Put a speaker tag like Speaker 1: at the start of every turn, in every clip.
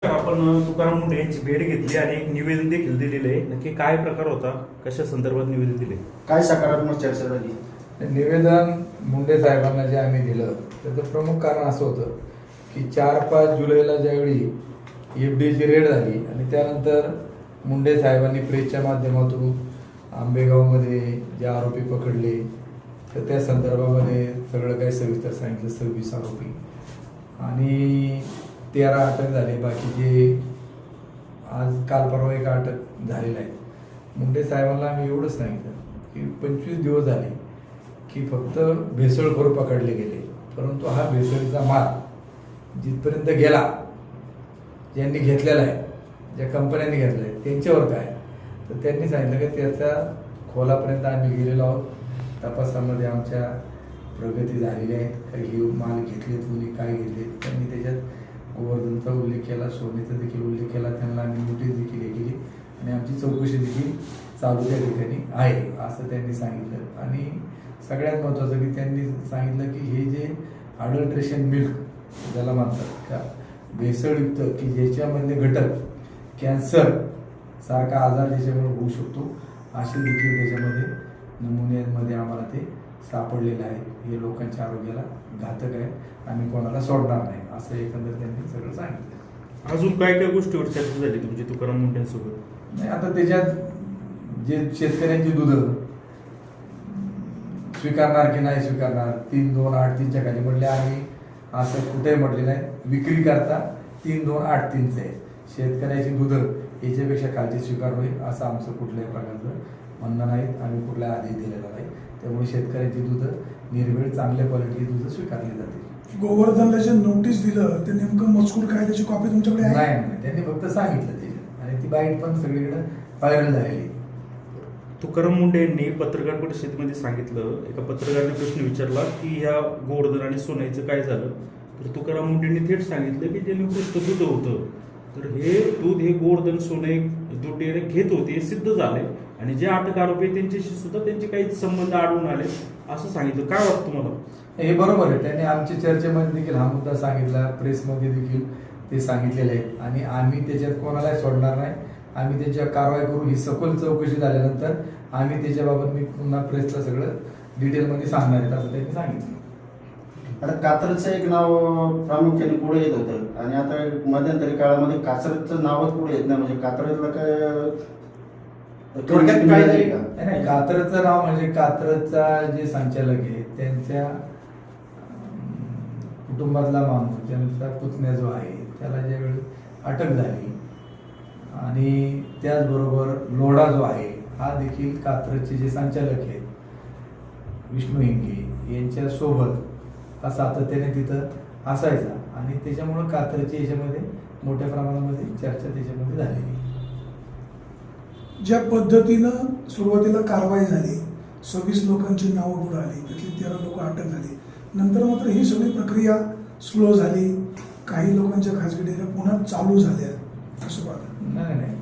Speaker 1: आपण तुकाराम मुंढे यांची भेट घेतली आणि एक निवेदन देखील दिलेलं आहे. नक्की काय प्रकार होता, कशा संदर्भात निवेदन दिले,
Speaker 2: काय सकारात्मक चर्चा झाली?
Speaker 3: निवेदन मुंडे साहेबांना जे आम्ही दिलं त्याचं प्रमुख कारण असं होतं की 4-5 जुलैला ज्यावेळी FDAची रेड झाली आणि त्यानंतर मुंडे साहेबांनी प्रेसच्या माध्यमातून आंबेगावमध्ये जे आरोपी पकडले तर त्या संदर्भामध्ये सगळं काही सविस्तर सांगितलं. 26 आरोपी आणि 13 अटक झाले. बाकीचे आज काल परवा एक अटक झालेला आहे. मुंडे साहेबांना आम्ही एवढंच सांगितलं की 25 दिवस झाले की फक्त भेसळखोर पकडले गेले, परंतु हा भेसळीचा माल जिथपर्यंत गेला, ज्यांनी घेतलेला आहे, ज्या कंपन्यांनी घेतला आहे त्यांच्यावर काय, तर त्यांनी सांगितलं की त्याच्या खोलापर्यंत आम्ही गेलेलो आहोत. तपासामध्ये आमच्या प्रगती झालेली आहे. काही माल घेतलेत, कोणी काय घेतलेत, त्यांनी त्याच्यात गोवर्धनचा उल्लेख केला, सोन्याचा देखील उल्लेख केला. त्यांना आम्ही नोटीस देखील हे केली आणि आमची चौकशी देखील चालू त्या ठिकाणी आहे असं त्यांनी सांगितलं. आणि सगळ्यात महत्त्वाचं की त्यांनी सांगितलं की हे जे अडल्ट्रेशन मिल्क ज्याला म्हणतात का, भेसळयुक्त की ज्याच्यामधले घटक कॅन्सर सारखा आजार ज्याच्यामुळे होऊ शकतो असे देखील त्याच्यामध्ये नमुन्यांमध्ये आम्हाला ते सापडलेलं आहे. हे लोकांच्या आरोग्याला घातक आहे, आम्ही कोणाला सोडणार नाही असं एकंदर त्यांनी सगळं सांगितलं.
Speaker 1: अजून काय काय गोष्टीवर चर्चा झाली तुमची तुकाराम मुंढेंसोबत?
Speaker 3: नाही, आता त्याच्यात जे शेतकऱ्यांची दूध स्वीकारणार की नाही स्वीकारणार, 3-2-8-3च्या खाली म्हटले आम्ही असं कुठेही म्हटले नाही. विक्री करता 3-2-8-3चं आहे. शेतकऱ्याची दूध याच्यापेक्षा खालची स्वीकार होईल असं आमचं कुठल्याही प्रकारचं म्हणणं नाही. आम्ही कुठल्या आधी दिलेलं नाही. त्यामुळे शेतकऱ्याची दूध निर्वेळ चांगल्या क्वालिटीची दूध स्वीकारली जाते.
Speaker 4: गोवर्धनला जे नोटीस दिलं ते नेमकं मजकूर काय, त्याची कॉपी तुमच्याकडे आहे?
Speaker 3: नाही, त्यांनी फक्त सांगितलं त्याच्यात आणि ती बाईट पण सगळीकडे व्हायरल झालेली.
Speaker 1: तुकाराम मुंढे यांनी पत्रकार परिषदेमध्ये सांगितलं, एका पत्रकाराने प्रश्न विचारला की ह्या गोवर्धन आणि सोन्याचं काय झालं, तर तुकाराम मुंढेंनी थेट सांगितलं की जे निकृष्ट दूध होतं, तर हे दूध हे गोवर्धन सोने दूध डेअरी घेत होते हे सिद्ध झाले आणि जे अटक आरोपी त्यांच्याशी सुद्धा त्यांचे काही संबंध आढळून आले असं सांगितलं. काय वाटतं तुम्हाला?
Speaker 3: हे बरोबर आहे. त्यांनी आमच्या चर्चेमध्ये देखील हा मुद्दा सांगितला, प्रेसमध्ये देखील ते सांगितलेले आहेत आणि आम्ही त्याच्यात कोणालाही सोडणार नाही. आम्ही त्याच्यावर कारवाई करू. ही सखोल चौकशी झाल्यानंतर आम्ही त्याच्याबाबत मी पुन्हा प्रेसला सगळं डिटेलमध्ये सांगणार आहेत असं त्यांनी सांगितलं.
Speaker 2: आता कात्रजचं एक नाव प्रामुख्याने पुढे येत होतं आणि आता मध्यंतरी काळामध्ये कात्रजचं नावच पुढे येत नाही. म्हणजे कात्रजला काय थोडक्यात काय झाली का?
Speaker 3: नाही, कात्रजचं नाव म्हणजे कात्रजचा जे संचालक आहे त्यांच्या कुटुंबातला माणूस, त्यांचा पुतण्या जो आहे त्याला ज्यावेळी अटक झाली आणि त्याचबरोबर लोढा जो आहे हा देखील कात्रजचे जे संचालक आहेत विष्णू हिंगे यांच्या सोबत हा सातत्याने तिथं असायचा आणि त्याच्यामुळं कात्रजच्या याच्यामध्ये मोठ्या प्रमाणामध्ये चर्चा त्याच्यामध्ये झालेली.
Speaker 4: ज्या पद्धतीनं सुरुवातीला कारवाई झाली, 26 लोकांची नावं पुढे आली, त्यातली 13 लोक अटक झाली, नंतर मात्र ही सगळी प्रक्रिया स्लो झाली, काही लोकांच्या खासगी डेऱ्या पुन्हा चालू झाल्या असं पाहतं.
Speaker 3: नाही,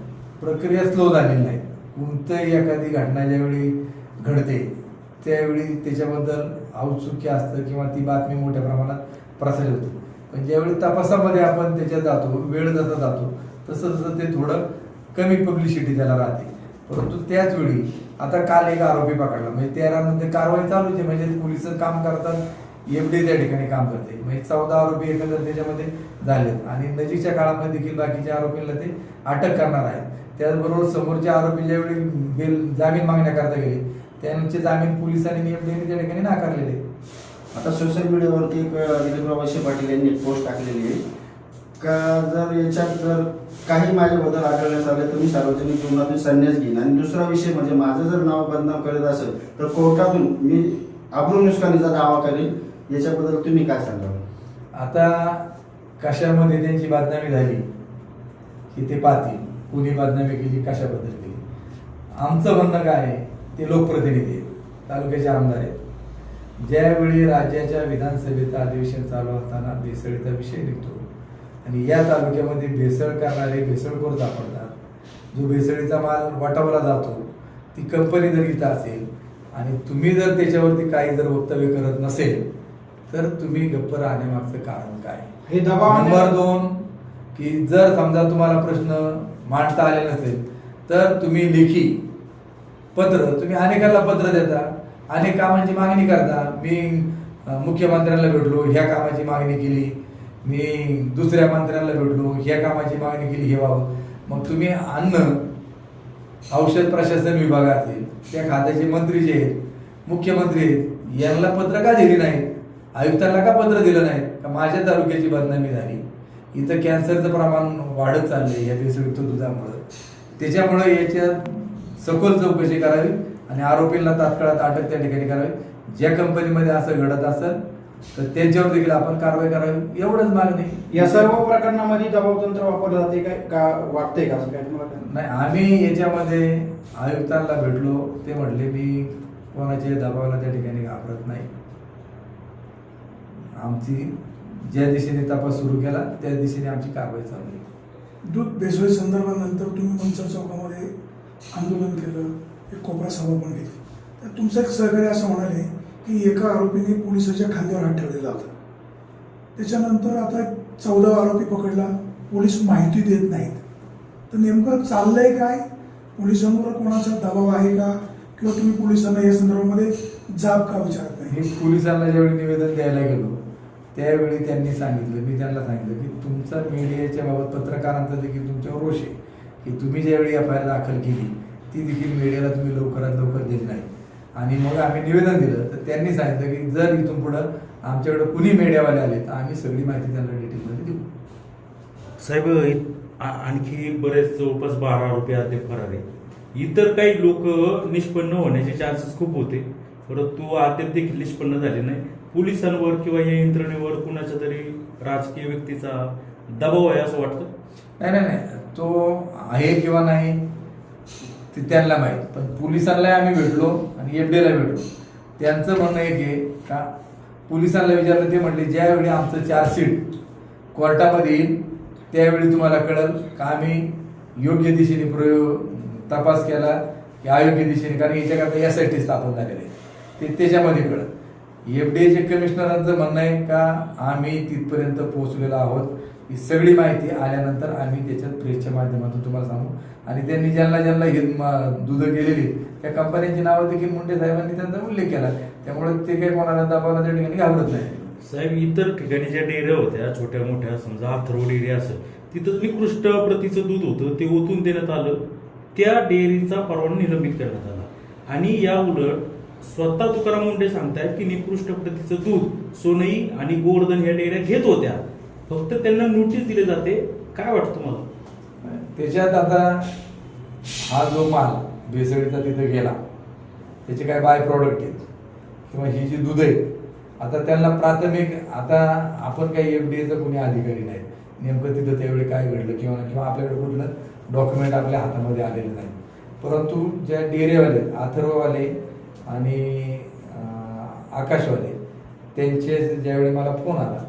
Speaker 3: प्रक्रिया स्लो झालेली नाही. कोणतंही एखादी घटना ज्यावेळी घडते त्यावेळी त्याच्याबद्दल औत्सुक्य असतं किंवा ती बातमी मोठ्या प्रमाणात प्रसारित होते. पण ज्यावेळी तपासामध्ये आपण त्याच्यात जातो, वेळ जसा जातो तसं तसं ते थोडं कमी पब्लिसिटी त्याला राहते. परंतु त्याच वेळी आता काल एक आरोपी पकडला, म्हणजे 13 मध्ये कारवाई चालूच आहे. म्हणजे पोलिस काम करतात, FDA त्या ठिकाणी काम करते. म्हणजे 14 आरोपी एकंदर त्याच्यामध्ये झालेत आणि नजीकच्या काळामध्ये देखील बाकीच्या आरोपींना ते अटक करणार आहेत. त्याचबरोबर समोरच्या आरोपी ज्यावेळी जामीन मागण्याकरता गेले त्यांचे जामीन पोलिसांनी FDA त्या ठिकाणी नाकारलेले.
Speaker 2: आता सोशल मीडियावरती एक दिलीपराव वळसे पाटील यांनी पोस्ट टाकलेली आहे का, जर याच्यात जर काही माझ्याबद्दल आढळण्यास आलं तर मी सार्वजनिक जीवनातून संन्यास घेईन. आणि दुसरा विषय म्हणजे माझं जर नाव बदनाम करत असेल तर कोर्टातून मी आबरू नुकसानीचा दावा करेन. याच्याबद्दल तुम्ही काय सांगाल?
Speaker 3: आता कशामध्ये त्यांची बदनामी झाली की ते पाहतील, कुणी बदनामी केली, कशाबद्दल केली. आमचं म्हणणं काय आहे, ते लोकप्रतिनिधी आहेत, तालुक्याचे आमदार आहेत. ज्यावेळी राज्याच्या विधानसभेचं अधिवेशन चालू असताना भेसळीचा विषय निघतो आणि या तालुक्यामध्ये भेसळ करणारे भेसळखोर सापडतात. जो भेसळीचा माल वाटावला जातो ती कंपनी जर इथं असेल आणि तुम्ही जर त्याच्यावरती काही जर वक्तव्य करत नसेल तर तुम्ही गप्प राहण्यामागचं कारण काय?
Speaker 2: हे दबाव
Speaker 3: नंबर 2, की जर समजा तुम्हाला प्रश्न मांडता आले नसेल तर तुम्ही लेखी पत्र, तुम्ही अनेकांना पत्र देता, अनेक कामांची मागणी करता. मी मुख्यमंत्र्यांना भेटलो, ह्या कामाची मागणी केली, मी दुसऱ्या मंत्र्यांना भेटलो, ह्या कामाची मागणी केली, हे व्हावं. मग तुम्ही अन्न औषध प्रशासन विभाग असेल त्या खात्याचे मंत्री जे आहेत, मुख्यमंत्री आहेत, यांना पत्र का दिली नाहीत, आयुक्तांना का पत्र दिलं नाहीत का माझ्या तालुक्याची बदनामी झाली, इथं कॅन्सरचं प्रमाण वाढत चाललंय या भेसळयुक्त दुधामुळं, त्याच्यामुळे याच्यात सखोल चौकशी करावी आणि आरोपींना तात्काळात अटक त्या ठिकाणी करावी. ज्या कंपनीमध्ये असं घडत असेल तर त्यांच्यावर देखील आपण कारवाई करावी, एवढंच मागणी.
Speaker 2: या सर्व प्रकरणामध्ये दबावतंत्र वापरलं जाते काय का वाटतंय का असं काय तुम्हाला काय?
Speaker 3: नाही, आम्ही याच्यामध्ये आयुक्तांना भेटलो, ते म्हटले मी कोणाच्या दबावाला त्या ठिकाणी घाबरत नाही. आमची ज्या दिशेने तपास सुरू केला त्या दिशेने आमची कारवाई चालू आहे.
Speaker 4: दूध भेसळ संदर्भानंतर तुम्ही मंचर चौकामध्ये आंदोलन केलं, एक कोपरा सभा पण घेतली. तर तुमचं एक सहकारी असं म्हणाले की एका आरोपीने पोलिसाच्या खांद्यावर हात ठेवलेला होता. त्याच्यानंतर आता 14 आरोपी पकडला, पोलीस माहिती देत नाहीत. तर नेमकं चाललंय काय? पोलिसांवर कोणाचा दबाव आहे का? किंवा तुम्ही पोलिसांना या संदर्भामध्ये जाब का विचारत नाही?
Speaker 3: मी पोलिसांना ज्यावेळी निवेदन द्यायला गेलो त्यावेळी त्यांनी सांगितलं, मी त्यांना सांगितलं की तुमचा मीडियाच्या बाबत पत्रकारांचा देखील तुमच्यावर रोष आहे की तुम्ही ज्यावेळी FIR दाखल केली ती देखील मीडियाला तुम्ही लवकरात लवकर दिली नाही. आणि मग आम्ही निवेदन दिलं तर त्यांनी सांगितलं की जर इथून पुढं आमच्याकडे कुणी मीडियावाले आले तर आम्ही सगळी माहिती त्यांना डिटेलमध्ये देऊ.
Speaker 1: साहेब, आणखी बरेच जवळपास 12 आरोपी अद्याप फरार आहे. इतर काही लोक निष्पन्न होण्याचे चान्सेस खूप होते, परंतु अद्याप देखील निष्पन्न झाले नाही. पोलिसांवर किंवा या यंत्रणेवर कुणाच्या तरी राजकीय व्यक्तीचा दबाव आहे असं वाटतं?
Speaker 3: नाही, तो आहे किंवा नाही ते त्यांना माहीत, पण पोलिसांना आम्ही भेटलो आणि FDAला भेटलो. त्यांचं म्हणणं एक आहे का पोलिसांना विचारलं, ते म्हटले ज्यावेळी आमचं चार्जशीट कोर्टामध्ये येईल त्यावेळी तुम्हाला कळेल का आम्ही योग्य दिशेने तपास केला की अयोग्य दिशेने, कारण याच्याकरता SIT स्थापन झालेले आहे, ते त्याच्यामध्ये कळत. FDAचे कमिशनरांचं म्हणणं आहे का आम्ही तिथपर्यंत पोहोचलेलो आहोत, ही सगळी माहिती आल्यानंतर आम्ही त्याच्यात प्रेसच्या माध्यमातून तुम्हाला सांगू. आणि त्यांनी ज्यांना हे दूध गेलेली त्या कंपन्यांची नावं देखील मुंडे साहेबांनी त्यांचा उल्लेख केला, त्यामुळे ते काही कोणाला दबावला त्या ठिकाणी घाबरत नाही.
Speaker 1: साहेब, इतर ठिकाणी ज्या डेअऱ्या होत्या छोट्या मोठ्या, समजा अथर्व डेअरी असेल, तिथं निकृष्ट प्रतीचं दूध होतं, ते ओतून देण्यात आलं, त्या डेअरीचा परवाना निलंबित करण्यात आला. आणि या उलट स्वतः तुकाराम मुंडे सांगतायत की निकृष्ट प्रतीचं दूध सोनई आणि गोवर्धन ह्या डेअऱ्या घेत होत्या, फक्त त्यांना नोटीस दिली जाते. काय वाटतं तुम्हाला?
Speaker 3: त्याच्यात आता हा जो माल भेसळीचा तिथे गेला त्याचे काय बाय प्रॉडक्ट आहेत किंवा ही जी दूध आहेत, आता त्यांना प्राथमिक, आता आपण काही FDAचा कोणी अधिकारी नाही, नेमकं तिथं त्यावेळी काय घडलं किंवा आपल्याकडे कुठलं डॉक्युमेंट आपल्या हातामध्ये आलेलं नाही. परंतु ज्या डेअरीवाले, अथर्ववाले आणि आकाशवाले, त्यांचे ज्यावेळी मला फोन आला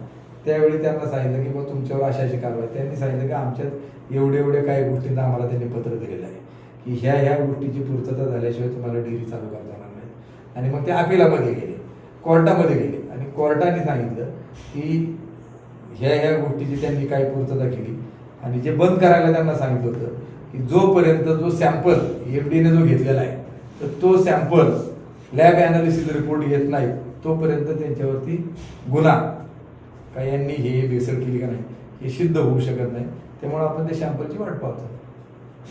Speaker 3: त्यावेळी त्यांना सांगितलं की मग तुमच्यावर अशाची कारवाई. त्यांनी सांगितलं की आमच्यात एवढे काही गोष्टींना आम्हाला त्यांनी पत्र दिलेलं आहे की ह्या गोष्टीची पूर्तता झाल्याशिवाय तुम्हाला डेअरी चालू करता येणार नाही. आणि मग ते अपिलामध्ये गेले, कोर्टामध्ये गेले आणि कोर्टाने सांगितलं की ह्या गोष्टीची त्यांनी काय पूर्तता केली आणि जे बंद करायला त्यांना सांगितलं होतं की जोपर्यंत जो सॅम्पल FDAने जो घेतलेला आहे तर तो सॅम्पल लॅब ॲनालिसिस रिपोर्ट येत नाही तोपर्यंत त्यांच्यावरती गुन्हा का यांनी हे भेसळ केली का नाही हे सिद्ध होऊ शकत नाही. त्यामुळे आपण त्या सॅम्पलची वाट पाहतो,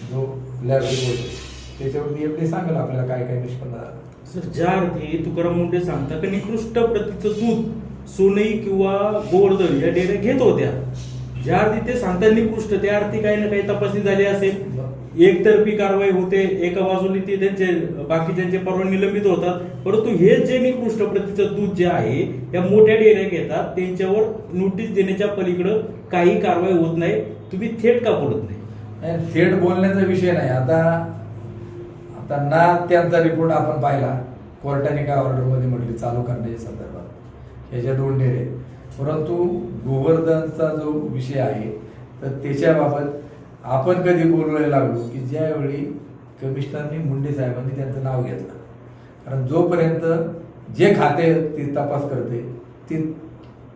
Speaker 3: जो लॅब रिपोर्ट त्याच्यावरती FDA सांगेल आपल्याला काय काय निष्पन्न झालं.
Speaker 1: सर, ज्या अर्थी तुकाराम मुंडे सांगतात की निकृष्ट प्रतीचं दूध सोनई किंवा गोवर्धन या डेअऱ्या घेत होत्या, ज्या अर्थी ते सांगतात निकृष्ट, त्या अर्थी काही ना काही तपासणी झाली असेल, एकतर्फी कारवाई होते, एका बाजूने ते त्यांचे बाकीच्यांचे परवाने निलंबित होतात, परंतु हे जे निकृष्ट प्रतीचं दूध जे आहे या मोठ्या डेअऱ्या घेतात, त्यांच्यावर नोटीस देण्याच्या पलीकडे काही कारवाई होत नाही. तुम्ही थेट का बोलत नाही?
Speaker 3: थेट बोलण्याचा विषय नाही. आता ना त्यांचा रिपोर्ट आपण पाहिला, कोर्टाने काय ऑर्डरमध्ये म्हटले चालू करण्याच्या संदर्भात ह्याच्या 2 डेअऱ्या आहेत, परंतु गोवर्धनचा जो विषय आहे तर त्याच्याबाबत आपण कधी बोलायला लागलो की ज्यावेळी कमिशनरनी मुंडे साहेबांनी त्यांचं नाव घेतलं. कारण जोपर्यंत जे खाते ते तपास करते ते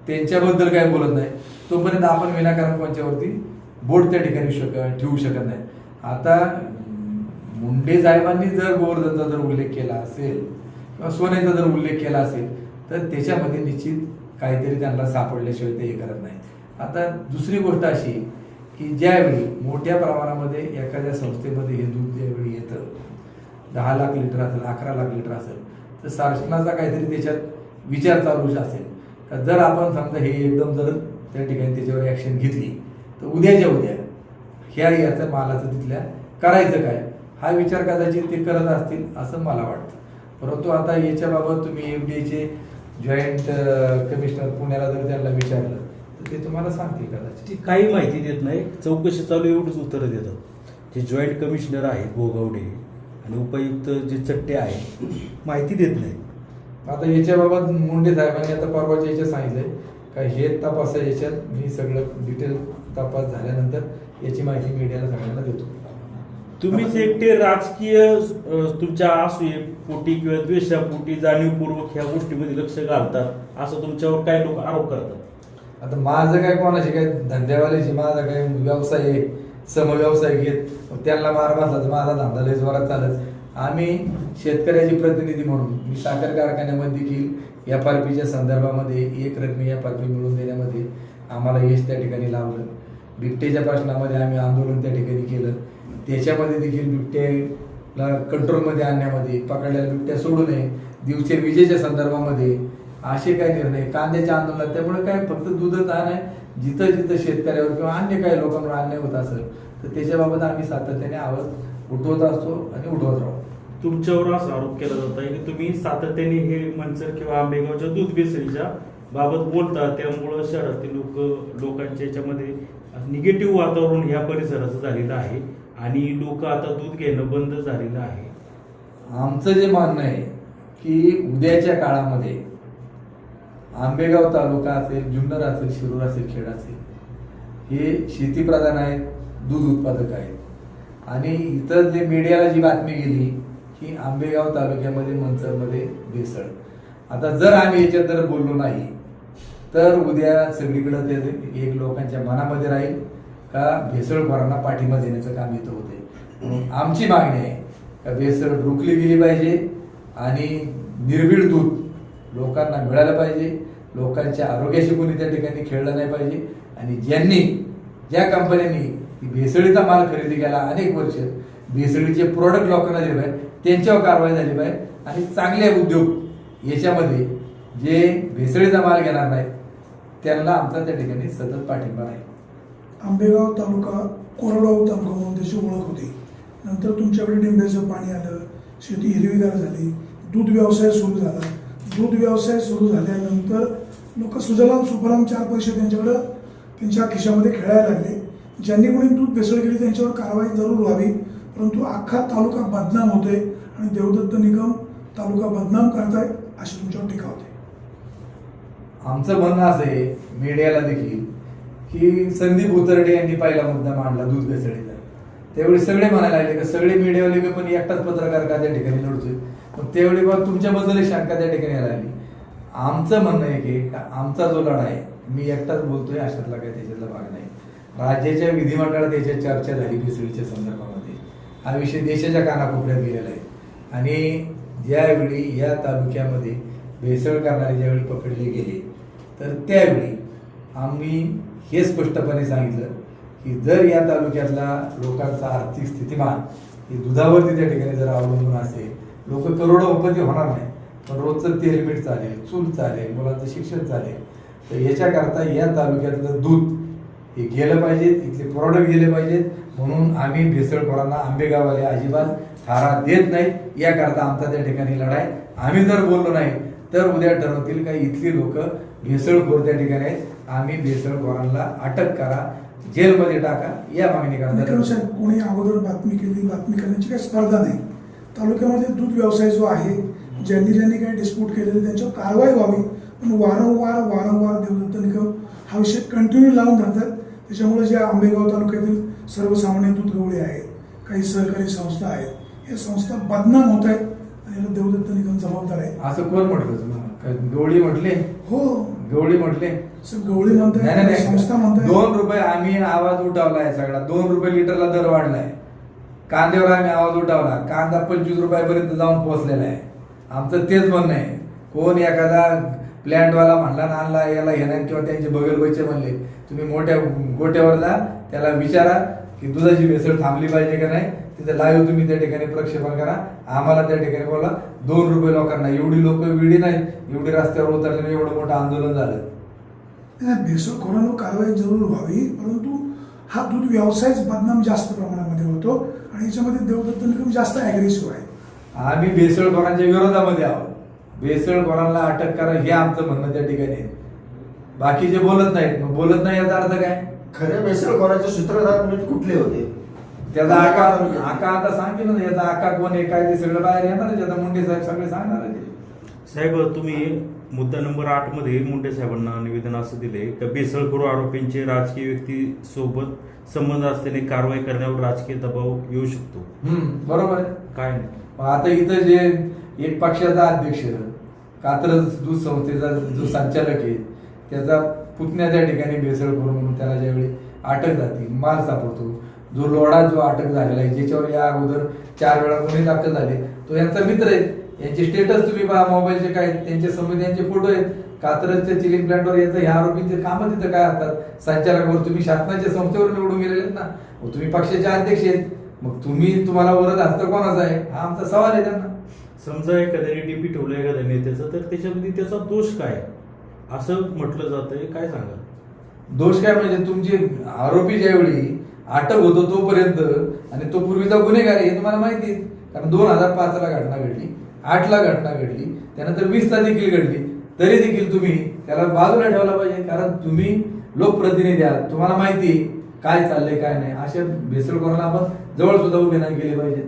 Speaker 3: त्यांच्याबद्दल काय बोलत नाही तोपर्यंत आपण विनाकारण कोणच्यावरती बोट त्या ठिकाणी ठेवू शकत नाही. आता मुंडे साहेबांनी जर गोवर्धनचा जर उल्लेख केला असेल किंवा सोन्याचा जर उल्लेख केला असेल तर त्याच्यामध्ये निश्चित काहीतरी त्यांना सापडल्याशिवाय ते हे करत नाही. आता दुसरी गोष्ट अशी की ज्यावेळी मोठ्या प्रमाणामध्ये एखाद्या संस्थेमध्ये हे दूध ज्यावेळी येतं 10 लाख लिटर असेल 11 लाख लिटर असेल तर शासनाचा काहीतरी त्याच्यात विचार चालू असेल का जर आपण समजा हे एकदम जर त्या ठिकाणी त्याच्यावर ॲक्शन घेतली तर उद्याच्या उद्या ह्या याचं मालाचं तिथल्या करायचं काय हा विचार कदाचित ते करत असतील असं मला वाटतं. परंतु आता याच्याबाबत तुम्ही FDAचे जॉईंट कमिशनर पुण्याला जर त्यांना विचारलं तर ते तुम्हाला सांगतील कदाचित.
Speaker 1: ती काही माहिती देत नाही, चौकशी चालू एवढंच उत्तरं देतात. जे जॉईंट कमिशनर आहेत गोगावडे आणि उपायुक्त जे चट्टे आहेत माहिती देत नाहीत.
Speaker 3: आता याच्याबाबत मुंडे साहेबांनी आता परवाच्या याच्यात सांगितलंय का हे तपास याच्यात मी सगळं डिटेल तपास झाल्यानंतर याची माहिती मीडियाला सगळ्यांना देतो.
Speaker 1: तुम्हीच एकटे राजकीय तुमच्या असूयेपोटी किंवा द्वेषापोटी जाणीवपूर्वक ह्या गोष्टीमध्ये लक्ष घालतात असं तुमच्यावर काही लोक आरोप करतात.
Speaker 3: आता माझं काय कोणाशी काय धंद्यावाल्याची माझा काय व्यवसाय आहे समव्यवसाय घेत त्यांना मार बसला तर माझा धंदा लय जोरात चालत. आम्ही शेतकऱ्याची प्रतिनिधी म्हणून मी साखर कारखान्यामध्ये देखील FRPच्या संदर्भामध्ये एक रकमी FRP मिळवून देण्यामध्ये आम्हाला यश त्या ठिकाणी लावलं. बिबटेच्या प्रश्नामध्ये आम्ही आंदोलन त्या ठिकाणी केलं. त्याच्यामध्ये देखील बिबट्याला कंट्रोलमध्ये आणण्यामध्ये पकडलेल्या बिबट्या सोडू नये दिवसे विजेच्या संदर्भामध्ये असे काय निर्णय कांद्याच्या आंदोलनात. त्यामुळे काय फक्त दूधच नाही जिथं जिथं शेतकऱ्यावर किंवा अन्य काही लोकांवर अन्याय होत असेल तर त्याच्याबाबत आम्ही सातत्याने आवाज उठवत असतो आणि उठवत राहू.
Speaker 1: तुमच्यावर असा आरोप केला जात आहे की तुम्ही सातत्याने हे मंचर किंवा आंबेगावच्या दूध भेसळीच्या बाबत बोलता त्यामुळं शहरातील लोकांच्या याच्यामध्ये निगेटिव्ह वातावरण ह्या परिसराचं झालेलं आहे आणि लोक आता दूध घेणं बंद झालेलं आहे.
Speaker 3: आमचं जे म्हणणं आहे की उद्याच्या काळामध्ये आंबेगाव तालुका असेल जुन्नर असेल शिरूर असेल खेड असेल हे शेतीप्रधान आहेत दूध उत्पादक आहेत आणि इतर जे मीडियाला जी बातमी गेली की आंबेगाव तालुक्यामध्ये मंचरमध्ये भेसळ. आता जर आम्ही याच्यात जर बोललो नाही तर उद्या सगळीकडं ते एक लोकांच्या मनामध्ये राहील का भेसळखोरांना पाठिंबा देण्याचं काम इथं होते. आमची मागणी आहे का भेसळ रोखली गेली पाहिजे आणि निर्भीड दूध लोकांना मिळालं पाहिजे. लोकांच्या आरोग्याशी कोणी त्या ठिकाणी खेळलं नाही पाहिजे आणि ज्या कंपन्यांनी भेसळीचा माल खरेदी केला अनेक वर्ष भेसळीचे प्रोडक्ट लोकांना दिले पाहिजे त्यांच्यावर कारवाई झाली पाहिजे आणि चांगले उद्योग याच्यामध्ये जे भेसळीचा माल घेणार नाहीत त्यांना आमचा त्या ठिकाणी सतत पाठिंबा राहील.
Speaker 4: आंबेगाव तालुका कोरडवाहू तालुका म्हणून त्याची ओळख होती. नंतर तुमच्याकडे डिंब्याचं पाणी आलं, शेती हिरवीगार झाली, दूध व्यवसाय सुरू झाला. दूध व्यवसाय सुरू झाल्यानंतर लोक सुजलाम सुफलाम 4 पैसे त्यांच्याकडं त्यांच्या खिशामध्ये खेळायला लागले. ज्यांनी कोणी दूध भेसळ केली त्यांच्यावर कारवाई जरूर व्हावी. परंतु अख्खा तालुका बदनाम होतोय आणि देवदत्त निगम तालुका बदनाम करताय अशी तुमच्यावर टीका होते.
Speaker 3: आमचं म्हणणं असं आहे मीडियाला देखील की संदीप उतरडे यांनी पहिला मुद्दा मांडला दूध भेसळीचा. त्यावेळी सगळे म्हणायला लागले का सगळे मीडियावाले पण एकटाच पत्रकार का त्या ठिकाणी लढतोय. मग त्यावेळी बघ तुमच्याबद्दल शंका त्या ठिकाणी यायला लागली. आमचं म्हणणं आहे की आमचा जो लढा आहे मी एकटाच बोलतोय अशातला काही त्याच्यातला भाग नाही. राज्याच्या विधिमंडळात याच्या चर्चा झाली भेसळीच्या संदर्भामध्ये. हा विषय देशाच्या कानाकोपऱ्यात गेलेला आहे आणि ज्यावेळी या तालुक्यामध्ये भेसळ करणारे ज्यावेळी पकडले गेले तर त्यावेळी आम्ही हे स्पष्टपणे सांगितलं की जर या तालुक्यातला लोकांचा आर्थिक स्थितिमान हे दुधावरती त्या ठिकाणी जर अवलंबून असेल लोक करोडोपती होणार नाही पण रोजचं तेल मीठ चालेल, चूल चालेल, मुलांचं शिक्षण चालेल. तर याच्याकरता या तालुक्यातलं दूध हे गेलं पाहिजे, इथले प्रॉडक्ट गेले पाहिजेत. म्हणून आम्ही भेसळखोरांना आंबेगाववाले अजिबात थारा देत नाहीत. याकरता आमचा त्या ठिकाणी लढाई. आम्ही जर बोललो नाही तर उद्या ठरवतील का इथली लोक भेसळखोर त्या ठिकाणी आहेत. आम्ही भेसळखोरांना अटक करा, जेलमध्ये टाका या मागणी करतात.
Speaker 4: कोणी अगोदर बातमी केली, बातमी करण्याची काही स्पर्धा नाही. तालुक्यामध्ये दूध व्यवसाय जो आहे ज्यांनी काही डिस्प्यूट केलेले त्यांच्यावर कारवाई व्हावी. पण वारंवार देवदत्त निगम हा विषय कंटिन्यू लावून धरतात. त्याच्यामुळे ज्या आंबेगाव तालुक्यातील सर्वसामान्य दूध गवळी आहेत, काही सहकारी संस्था आहेत, या संस्था बदनाम होत आहेत आणि याला देवदत्त निगम जबाबदार आहे.
Speaker 3: असं कोण म्हटलं तुम्हाला? गवळी म्हटले?
Speaker 4: हो
Speaker 3: गवळी म्हटले.
Speaker 4: गवळी
Speaker 3: नाही
Speaker 4: म्हणताय
Speaker 3: नाही
Speaker 4: संस्था
Speaker 3: नाही
Speaker 4: म्हणताय
Speaker 3: 2 रुपये आम्ही आवाज उठवलाय सगळा, 2 रुपये लिटरला दर वाढलाय. कांद्यावर आम्ही आवाज उठवला, कांदा 25 रुपयापर्यंत जाऊन पोहोचलेला आहे. आमचं तेच म्हणणं आहे. कोण एखादा प्लॅन्टवाला म्हणला ना आणला याला घेणार किंवा त्यांचे बगल बच्चे म्हणले, तुम्ही मोठ्या गोट्यावर जा, त्याला विचारा की दुधाची भेसळ थांबली पाहिजे का नाही. तिथे लाईव्ह तुम्ही त्या ठिकाणी प्रक्षेपण करा, आम्हाला त्या ठिकाणी बोला. 2 रुपये लोकांना, एवढी लोक वेडी नाहीत, एवढी रस्त्यावर उतरले, एवढं मोठं आंदोलन झालं.
Speaker 4: भेसळखोरांवर कारवाई जरूर व्हावी, परंतु हा दूध व्यवसायच बदनाम जास्त प्रमाणामध्ये होतो आणि याच्यामध्ये देवदत्त निकम जास्त अग्रेसिव्ह आहे.
Speaker 3: आम्ही भेसळखोरांच्या विरोधामध्ये आहोत. भेसळखोरांना अटक करा हे आमचं म्हणणं त्या ठिकाणी आहे. बाकीचे बोलत नाहीत, मग बोलत नाही याचा अर्थ काय?
Speaker 2: खरे बेसळखोराचे सूत्रधार म्हणजे कुठले होते?
Speaker 3: त्याचा आका आता सांगितलं ना, याचा आका कोण आहे काय ते सगळं बाहेर येणार. आता मुंडे साहेब सगळे सांगणार आहे.
Speaker 1: साहेब, तुम्ही मुद्दा नंबर 8 मध्ये मुंडे साहेबांना निवेदन असं दिले की बेसळखोर आरोपींचे राजकीय व्यक्ती सोबत संबंध असल्याने कारवाई करण्यावर राजकीय दबाव येऊ शकतो.
Speaker 3: बरोबर आहे.
Speaker 1: काय नाही,
Speaker 3: मग आता इथं जे एक पक्षाचा अध्यक्ष, कात्रज दूध संस्थेचा जो संचालक आहे, त्याचा पुतण्या त्या ठिकाणी भेसळखोर म्हणून त्याला ज्यावेळी अटक जाते, माल सापडतो. जो लोढा जो अटक झालेला आहे, ज्याच्यावर या अगोदर 4 वेळा गुन्हे दाखल झाले, तो यांचा मित्र आहे. यांचे स्टेटस तुम्ही पहा मोबाईलचे काय, त्यांच्या समोर यांचे फोटो आहेत. कात्रजच्या चिलिंग प्लांटवर याचं ह्या आरोपींचे कामं तिथं काय असतात. संचालकावर तुम्ही शासनाच्या संस्थेवर निवडून गेलेले आहेत ना, मग तुम्ही पक्षाचे अध्यक्ष आहेत, मग तुम्हाला वरद हस्त कोणाचा आहे हा आमचा सवाल आहे त्यांना.
Speaker 1: समजा एखाद्याने डीपी ठेवलं एखाद्या नेत्याचं, तर त्याच्यामध्ये त्याचा दोष काय असं म्हटलं जातंय, काय सांगा?
Speaker 3: दोष काय म्हणजे तुमचे आरोपी ज्यावेळी अटक होतो तोपर्यंत आणि तो पूर्वीचा गुन्हेगार आहे हे तुम्हाला माहिती आहे. कारण 2005 ला घटना घडली, 8 ला घटना घडली, त्यानंतर 20 ला देखील घडली, तरी देखील तुम्ही त्याला बाजूला ठेवला पाहिजे. कारण तुम्ही लोकप्रतिनिधी आहात, तुम्हाला माहिती काय चाललंय काय नाही. अशा भेसळखोरांना आपण जवळ सुद्धा उभे नाही केले पाहिजे.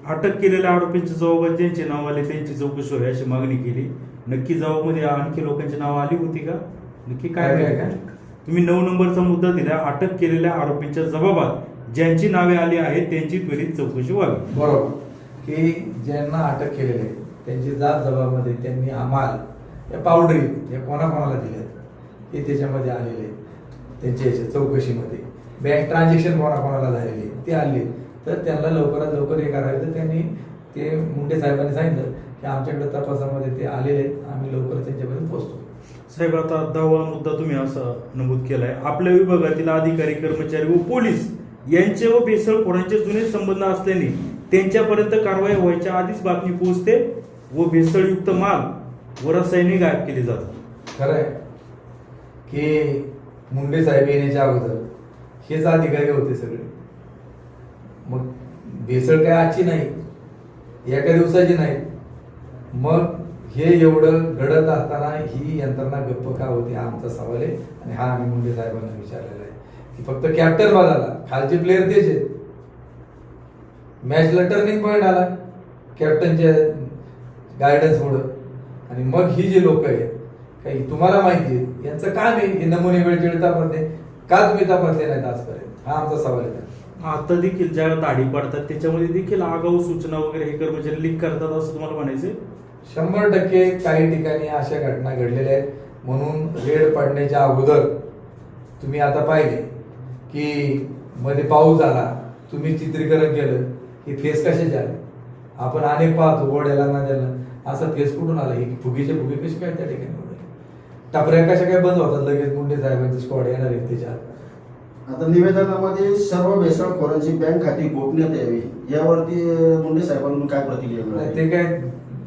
Speaker 1: अटक केलेल्या आरोपींच्या जबाबात ज्यांचे नाव आले त्यांची चौकशी व्हावी अशी मागणी केली. नक्की जबाबामध्ये आणखी लोकांची नावं आली होती का? नक्की काय
Speaker 3: काय?
Speaker 1: तुम्ही 9 नंबरचा मुद्दा दिला, अटक केलेल्या आरोपींच्या जबाबात ज्यांची नावे आली आहेत त्यांची त्वरित चौकशी व्हावी.
Speaker 3: बरोबर, की ज्यांना अटक केलेले आहे त्यांची जात जबाबमध्ये त्यांनी अमाल या पावडरी या कोणाकोणाला दिल्यात हे त्याच्यामध्ये आलेले आहेत. त्यांच्या याच्या चौकशीमध्ये बँक ट्रान्झॅक्शन कोणाकोणाला झालेले ते आले, तर त्यांना लवकरात लवकर हे करायचं. त्यांनी ते मुंडे साहेबांनी सांगितलं की आमच्याकडे तपासामध्ये ते आलेले आहेत, आम्ही लवकर त्यांच्यापर्यंत पोहोचतो.
Speaker 1: साहेब, आता 10वा मुद्दा तुम्ही असा नमूद केलाय, आपल्या विभागातील अधिकारी, कर्मचारी व पोलीस यांचे व भेसळखोरांचे जुने संबंध असल्याने त्यांच्यापर्यंत कारवाई व्हायच्या आधीच बातमी पोहोचते व भेसळयुक्त माल व रसायने गायब केली जातात.
Speaker 3: खरं आहे की मुंडे साहेब येण्याच्या अगोदर हेच अधिकारी होते सगळे. मग भेसळ काय आजची नाही, एका दिवसाची नाही. मग हे एवढं घडत असताना ही यंत्रणा गप्प का होती हा आमचा सवाल आहे. आणि हा आम्ही मुंडे साहेबांना विचारलेला आहे की फक्त कॅप्टन बदलला, खालचे प्लेयर तेच आहेत. मॅचला टर्निंग पॉईंट आला कॅप्टनच्या गायडन्स मुळे. आणि मग ही जी लोक आहेत काही तुम्हाला माहिती आहे यांचं काम आहे हे नमुने वेळच्या वेळी तपासणे, का तुम्ही तपासले नाहीत आजपर्यंत हा आमचा सवाल आहे.
Speaker 1: आता देखील ज्या दाढी पाडतात त्याच्यामध्ये देखील आगाऊ सूचना वगैरे हे कर्मचारी लीक करतात असं तुम्हाला म्हणायचंय?
Speaker 3: 100% काही ठिकाणी अशा घटना घडलेल्या आहेत. म्हणून रेड पडण्याच्या अगोदर तुम्ही आता पाहिले की मध्ये पाऊस झाला, तुम्ही चित्रीकरण केलं की फेस कशाचे आले. आपण अनेक पाहतो ओढ्याला नाद्याला, असा फेस कुठून आला, ही फुगीचे फुगे कसे काय त्या ठिकाणी होते, टपऱ्या कशा काय बंद होतात, लगेच मुंडे साहेबांचे स्क्वॉड येणार आहेत त्याच्यात.
Speaker 2: आता निवेदनामध्ये सर्व भेसळखोरांची बँक खाती गोपनीयता यावी यावरती मुंडे साहेबांकडून काय प्रतिक्रिया
Speaker 3: नाही,
Speaker 2: मिळाली?
Speaker 3: ते काय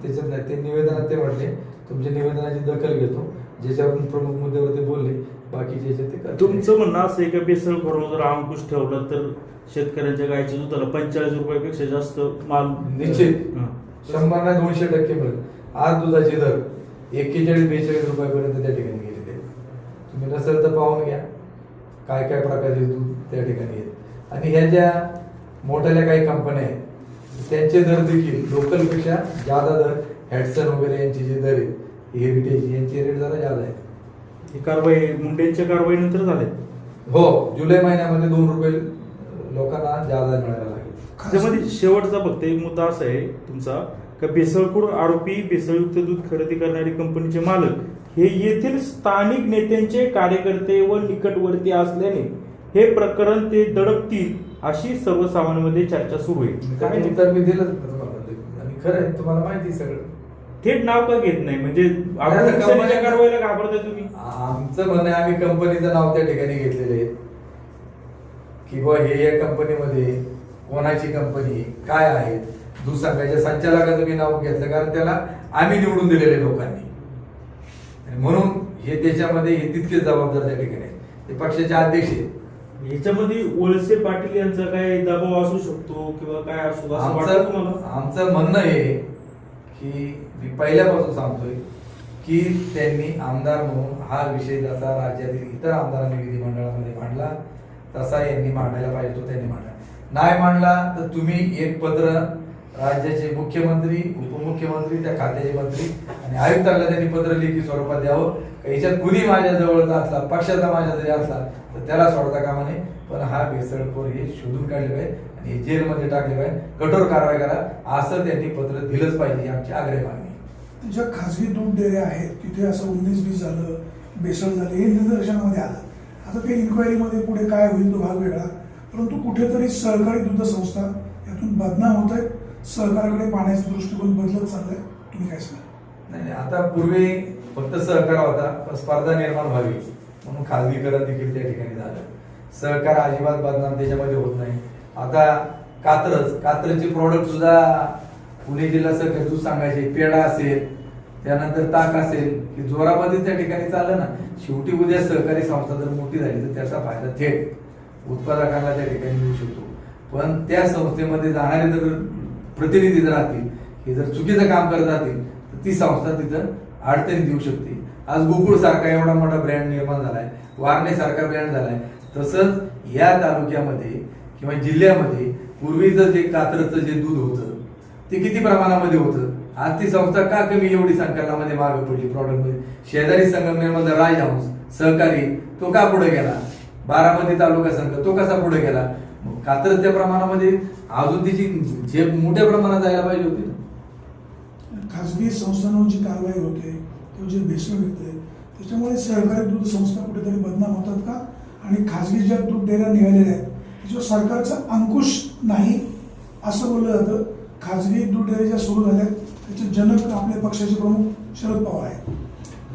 Speaker 3: त्याच्यात नाही. ते निवेदनात ते म्हटले तुमच्या निवेदनाची दखल घेतो, ज्याच्यावरून प्रमुख मुद्द्यावर ते बोलले, बाकीचे याच्यात ते करतील.
Speaker 1: तुमचं म्हणणं असं आहे का बेसळखोरांवर जर अंकुश ठेवला तर शेतकऱ्यांच्या गायच्या दुधाला 45 रुपयापेक्षा जास्त माल
Speaker 3: निश्चित
Speaker 1: हां.
Speaker 3: 100 नाही 200% मिळेल. आज दुधाचे दर 41-42 रुपयापर्यंत त्या ठिकाणी गेलेले आहेत. तुम्ही नसेल तर पाहून घ्या काय काय प्रकारचे दूध त्या ठिकाणी आहेत. आणि ह्या ज्या मोठ्याल्या काही कंपन्या आहेत त्यांचे दर देखील लोकलपेक्षा जादा दर, हॅडसन वगैरे यांचे जे दर आहेत, हेरिटेज यांचे रेट जरा जादा आहेत.
Speaker 1: ही कारवाई मुंडेंच्या कारवाईनंतर झाले.
Speaker 3: हो, जुलै महिन्यामध्ये 2 रुपये लोकांना जादा मिळायला लागले.
Speaker 1: त्यामध्ये शेवटचा फक्त एक मुद्दा असा आहे तुमचा का भेसळखोर आरोपी, भेसळयुक्त दूध खरेदी करणारी कंपनीचे मालक हे येथील स्थानिक नेत्यांचे कार्यकर्ते व निकटवर्ती असल्याने हे प्रकरण ते दडपतील अशी सर्वसामान्यांमध्ये चर्चा सुरू आहे. काय
Speaker 3: त्याचं उत्तर मी दिलं तुम्हाला आणि खरं आहे, तुम्हाला माहिती आहे सगळं.
Speaker 1: थेट नाव का घेत नाही म्हणजे आपण
Speaker 3: आता
Speaker 1: नुकसानीच्या
Speaker 3: कंपनी-
Speaker 1: कारवाईला घाबरताय तुम्ही?
Speaker 3: आमचं म्हणणं आहे, आम्ही कंपनीचं नाव त्या ठिकाणी घेतलेलं आहे की बुवा हे या कंपनीमध्ये कोणाची कंपनी काय आहेत, दूध संघाच्या संचालकाचं मी नाव घेतलं कारण त्याला आम्ही निवडून दिलेले लोकांनी आणि म्हणून हे त्याच्यामध्ये हे तितकेच जबाबदार त्या ठिकाणी आहेत. ते पक्षाचे अध्यक्ष आहेत.
Speaker 1: ह्याच्यामध्ये वळसे पाटील यांचा काय दबाव असू शकतो किंवा काय असू असं वाटतं
Speaker 3: आमचं
Speaker 1: तुम्हाला?
Speaker 3: आमचं म्हणणं आहे की मी पहिल्यापासून सांगतोय की त्यांनी आमदार म्हणून हा विषय जसा राज्यातील इतर आमदारांनी विधिमंडळामध्ये मांडला तसा यांनी मांडायला पाहिजे तो त्यांनी मांडला. नाही मांडला तर तुम्ही एक पत्र राज्याचे मुख्यमंत्री उपमुख्यमंत्री त्या खात्याचे मंत्री आणि आयुक्तांना त्यांनी पत्र लेखी स्वरूपात द्यावं. याच्यात कुणी माझ्या जवळचा असला पक्षाचा माझ्या जरी असला तर त्याला सोडता कामा नये, पण हा भेसळखोर हे शोधून काढले पाहिजे आणि हे जेलमध्ये टाकले पाहिजे, कठोर कारवाई करा असं त्यांनी पत्र दिलंच पाहिजे ही आमची आग्रह मागणी.
Speaker 4: ज्या खाजगी दूध डेअऱ्या आहेत तिथे असं 19-20 झालं, भेसळ झाली, हे निदर्शनामध्ये आलं. आता ते इन्क्वायरीमध्ये पुढे काय होईल तो भाग वेगळा, परंतु कुठेतरी सहकारी दूध संस्था यातून बदनाम होत आहेत, सहकाराकडे पाहण्याचा दृष्टिकोन बदलत चाललाय. तुम्ही काय सांगा?
Speaker 3: नाही आता पूर्वी फक्त सहकार होता, पण स्पर्धा निर्माण व्हावी म्हणून खाजगीकरण देखील त्या ठिकाणी झालं. सहकार अजिबात बदनाम त्याच्यामध्ये होत नाही. आता कात्रजचे प्रॉडक्ट सुद्धा पुणे जिल्हा सहकारी दूध सांगायचे, पेढा असेल त्यानंतर ताक असेल की जोरामध्ये त्या ठिकाणी चाललं ना. शेवटी उद्या सहकारी संस्था जर मोठी झाली तर त्याचा फायदा थेट उत्पादकांना त्या ठिकाणी मिळू शकतो. पण त्या संस्थेमध्ये जाणारे जर प्रतिनिधी जर राहतील हे जर चुकीचं काम करत राहतील तर ती संस्था तिथं अडचणी देऊ शकते. आज गोकुळ सारखा एवढा मोठा ब्रँड निर्माण झालाय, वारणे सारखा ब्रँड झालाय, तसंच या तालुक्यामध्ये किंवा जिल्ह्यामध्ये पूर्वीचं जे कात्रजचं जे दूध होतं ते किती प्रमाणामध्ये होतं, आज ती संस्था का कमी एवढी संकलनामध्ये मागे पडली प्रॉडक्टमध्ये. शेजारी संगमनेरमधला राज हाऊस सहकारी तो का पुढे गेला, बारामती तालुका संघ तो कसा पुढे गेला. कात्रजच्या प्रमाणामध्ये अजून तिची झेप मोठ्या प्रमाणात जायला पाहिजे होती.
Speaker 4: खाजगी संस्थांवर जी कारवाई होते किंवा जे भेसळ निघते त्याच्यामुळे सहकारी दूध संस्था कुठेतरी बदनाम होतात का? आणि खाजगी ज्या दूध डेअऱ्या निघालेल्या आहेत त्याच्यावर सरकारचा अंकुश नाही असं बोललं जातं. खाजगी दूध डेअऱ्या ज्या सुरू झाल्या त्याचे जनक आपल्या पक्षाचे प्रमुख शरद पवार आहेत.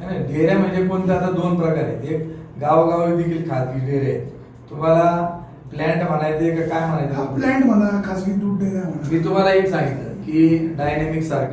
Speaker 3: नाही, डेअऱ्या म्हणजे कोणत्या आता दोन प्रकार आहेत. एक गावोगावी देखील खाजगी डेअरे आहेत. तुम्हाला प्लॅन्ट म्हणायचे का काय
Speaker 4: हा
Speaker 3: म्हणायचं?
Speaker 4: प्लॅन्ट म्हणा, खाजगी दूध डेअऱ्या म्हणा.
Speaker 3: मी तुम्हाला एक सांगितलं की डायनेमिक सारखं